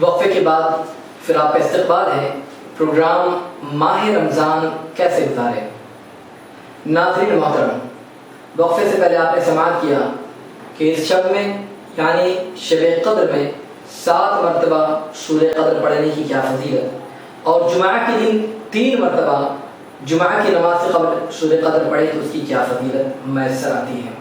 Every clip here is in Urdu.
وقفے کے بعد پھر آپ کا استقبال ہے پروگرام ماہ رمضان کیسے گزارے۔ ناظرین محترم، وقفے سے پہلے آپ نے سماعت کیا کہ اس شب میں یعنی شب قدر میں 7 مرتبہ سورہ قدر پڑھنے کی کیا فضیلت، اور جمعہ کے دن 3 مرتبہ جمعہ کی نماز سے قبل سورہ قدر پڑھے تو اس کی کیا فضیلت میسر آتی ہے۔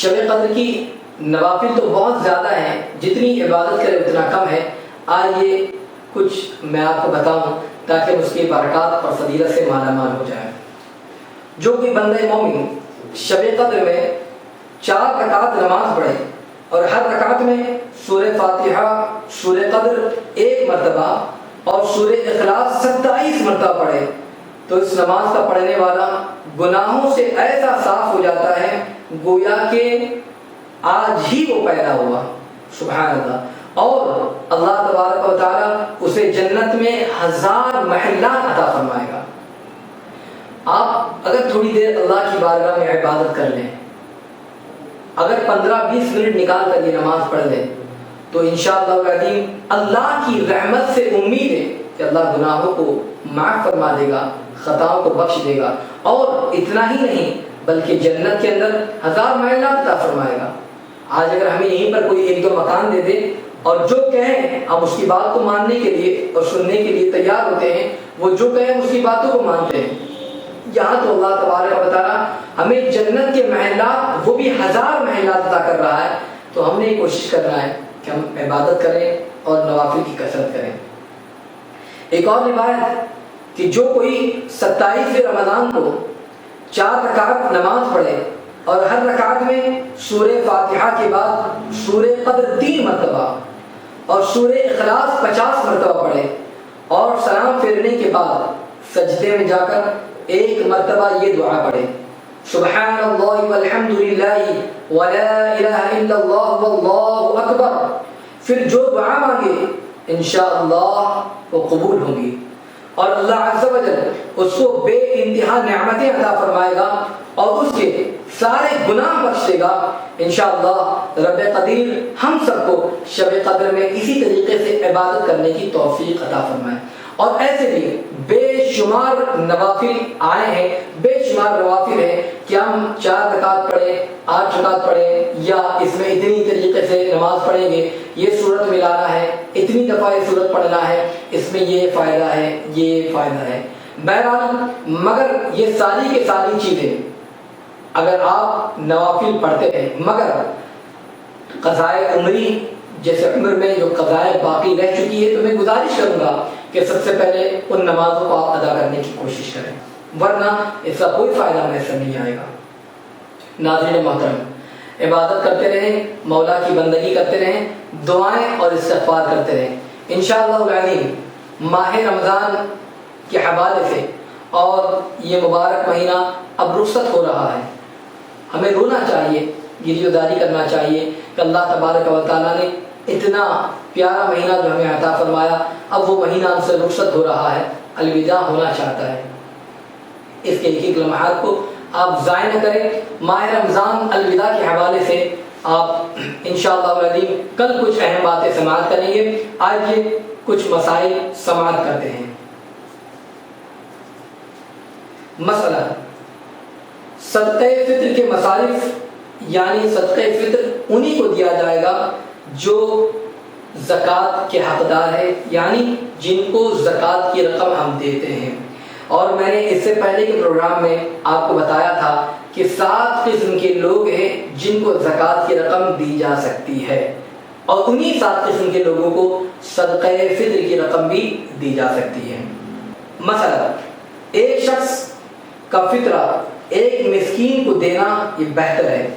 شب قدر کی نوافل تو بہت زیادہ ہیں، جتنی عبادت کرے اتنا کم ہے۔ آئیے کچھ میں آپ کو بتاؤں تاکہ اس کی برکات اور فضیلت سے مالا مال ہو جائے۔ جو کوئی بندہ مومن شب قدر میں 4 رکعت نماز پڑھے اور ہر رکعت میں سورہ فاتحہ، سورہ قدر 1 مرتبہ اور سورہ اخلاص 27 مرتبہ پڑھے تو اس نماز کا پڑھنے والا گناہوں سے ایسا صاف ہو جاتا ہے گویا کہ آج ہی وہ پیدا ہوا۔ سبحان اللہ۔ اور اللہ تبارک و تعالیٰ اسے جنت میں 1000 محلات عطا فرمائے گا۔ آپ اگر تھوڑی دیر اللہ کی بارگاہ میں عبادت کر لیں، اگر 15-20 منٹ نکال کر یہ نماز پڑھ لیں تو انشاءاللہ العظیم اللہ کی رحمت سے امید ہے کہ اللہ گناہوں کو معاف فرما دے گا، خطاؤں کو بخش دے گا، اور اتنا ہی نہیں بلکہ جنت کے اندر 1000 محلات عطا فرمائے گا۔ آج اگر ہمیں یہیں پر کوئی 1-2 مکان دے دے اور جو کہیں ہم اس کی بات کو ماننے کے لیے اور سننے کے لیے تیار ہوتے ہیں، وہ جو کہیں اس کی باتوں کو مانتے ہیں، یہاں تو اللہ تبارک و تعالیٰ ہمیں جنت کے محلات، وہ بھی 1000 محلات عطا کر رہا ہے، تو ہم نے کوشش کرنا ہے کہ ہم عبادت کریں اور نوافل کی کثرت کریں۔ ایک اور روایت کہ جو کوئی 27 رمضان کو 4 رکعت نماز پڑھے اور ہر رکعت میں سورہ فاتحہ کے بعد سورہ قدر 3 مرتبہ اور سورہ اخلاص 50 مرتبہ پڑھے اور سلام پھیرنے کے بعد سجدے میں جا کر 1 مرتبہ یہ دعا پڑھے، سبحان اللہ والحمد للہ ولا الہ الا اللہ واللہ اکبر، پھر جو دعا مانگے انشاءاللہ وہ قبول ہوں گی اور اللہ عز و جل اس کو بے انتہا نعمتیں عطا فرمائے گا اور اس کے سارے گناہ بخش دے گا۔ انشاءاللہ رب قدیر ہم سب کو شب قدر میں اسی طریقے سے عبادت کرنے کی توفیق عطا فرمائے۔ اور ایسے بھی بے شمار نوافل آئے ہیں، بے شمار نوافل ہیں کہ ہم 4 رکعت پڑھیں، 8 رکعت پڑھیں، یا اس میں اتنی طریقے سے نماز پڑھیں گے، یہ صورت ملانا ہے، اتنی دفعہ یہ صورت پڑھنا ہے، اس میں یہ فائدہ ہے، یہ فائدہ ہے۔ بہرحال مگر یہ ساری کے ساری چیزیں اگر آپ نوافل پڑھتے ہیں مگر قضائے عمری جیسے عمر میں جو قضائے باقی رہ چکی ہے، تو میں گزارش کروں گا کہ سب سے پہلے ان نمازوں کو آپ ادا کرنے کی کوشش کریں، ورنہ اس کا کوئی فائدہ میسر نہیں آئے گا۔ ناظرین محترم، عبادت کرتے رہیں، مولا کی بندگی کرتے رہیں، دعائیں اور استغفار کرتے رہیں۔ انشاءاللہ العظیم ماہ رمضان کے حوالے سے اور یہ مبارک مہینہ اب رخصت ہو رہا ہے، ہمیں رونا چاہیے، گریزداری کرنا چاہیے کہ اللہ تبارک و تعالیٰ نے اتنا پیارا مہینہ جو ہمیں عطا فرمایا، اب وہ مہینہ ہم سے رخصت ہو رہا ہے، الوداع ہونا چاہتا ہے۔ اس کے ایک لمحات کو آپ ضائع نہ کریں۔ ماہ رمضان الوداع کے حوالے سے آپ انشاءاللہ العظیم کل کچھ اہم باتیں سماعت کریں گے۔ آئیے کچھ مسائل سماعت کرتے ہیں۔ مسئلہ صدقہ فطر کے مصارف، یعنی صدقہ فطر انہی کو دیا جائے گا جو زکوٰۃ کے حقدار ہے، یعنی جن کو زکوٰۃ کی رقم ہم دیتے ہیں۔ اور میں نے اس سے پہلے کے پروگرام میں آپ کو بتایا تھا کہ 7 قسم کے لوگ ہیں جن کو زکوٰۃ کی رقم دی جا سکتی ہے، اور انہی 7 قسم کے لوگوں کو صدقہ فطر کی رقم بھی دی جا سکتی ہے۔ مثلا ایک شخص کا فطرہ ایک مسکین کو دینا یہ بہتر ہے،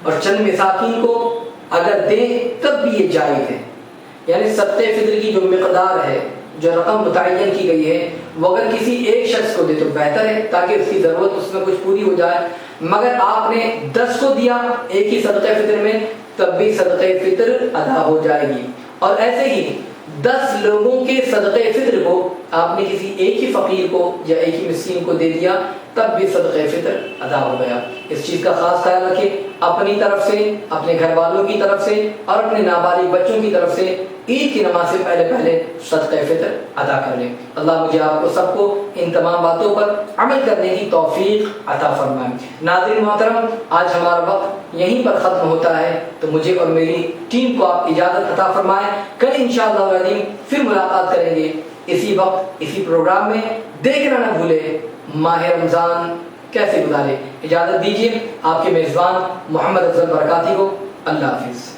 اور چند مساکین کو اگر دیں تب بھی یہ جائز ہے، یعنی صدقہ فطر کی جو مقدار ہے، جو رقم متعین کی گئی ہے، وہ اگر کسی ایک شخص کو دے تو بہتر ہے تاکہ اس کی ضرورت اس میں کچھ پوری ہو جائے۔ مگر آپ نے 10 کو دیا ایک ہی صدقہ فطر میں تب بھی صدقہ فطر ادا ہو جائے گی، اور ایسے ہی 10 لوگوں کے صدقہ فطر کو آپ نے کسی ایک ہی فقیر کو یا ایک ہی مسکین کو دے دیا تب بھی صدقہ فطر ادا ہو گیا۔ اس چیز کا خاص خیال رکھیں، اپنی طرف سے، اپنے گھر والوں کی طرف سے اور اپنے نابالغ بچوں کی طرف سے عید کی نماز سے پہلے صدقہ فطر ادا کر لیں۔ اللہ مجھے آپ کو سب کو ان تمام باتوں پر عمل کرنے کی توفیق عطا فرمائے۔ ناظرین محترم، آج ہمارا وقت یہیں پر ختم ہوتا ہے، تو مجھے اور میری ٹیم کو آپ اجازت عطا فرمائیں۔ کل انشاءاللہ العظیم پھر ملاقات کریں گے اسی وقت اسی پروگرام میں۔ دیکھنا نہ بھولے ماہ رمضان کیسے گزارے۔ اجازت دیجیے آپ کے میزبان محمد افضل برکاتی کو۔ اللہ حافظ۔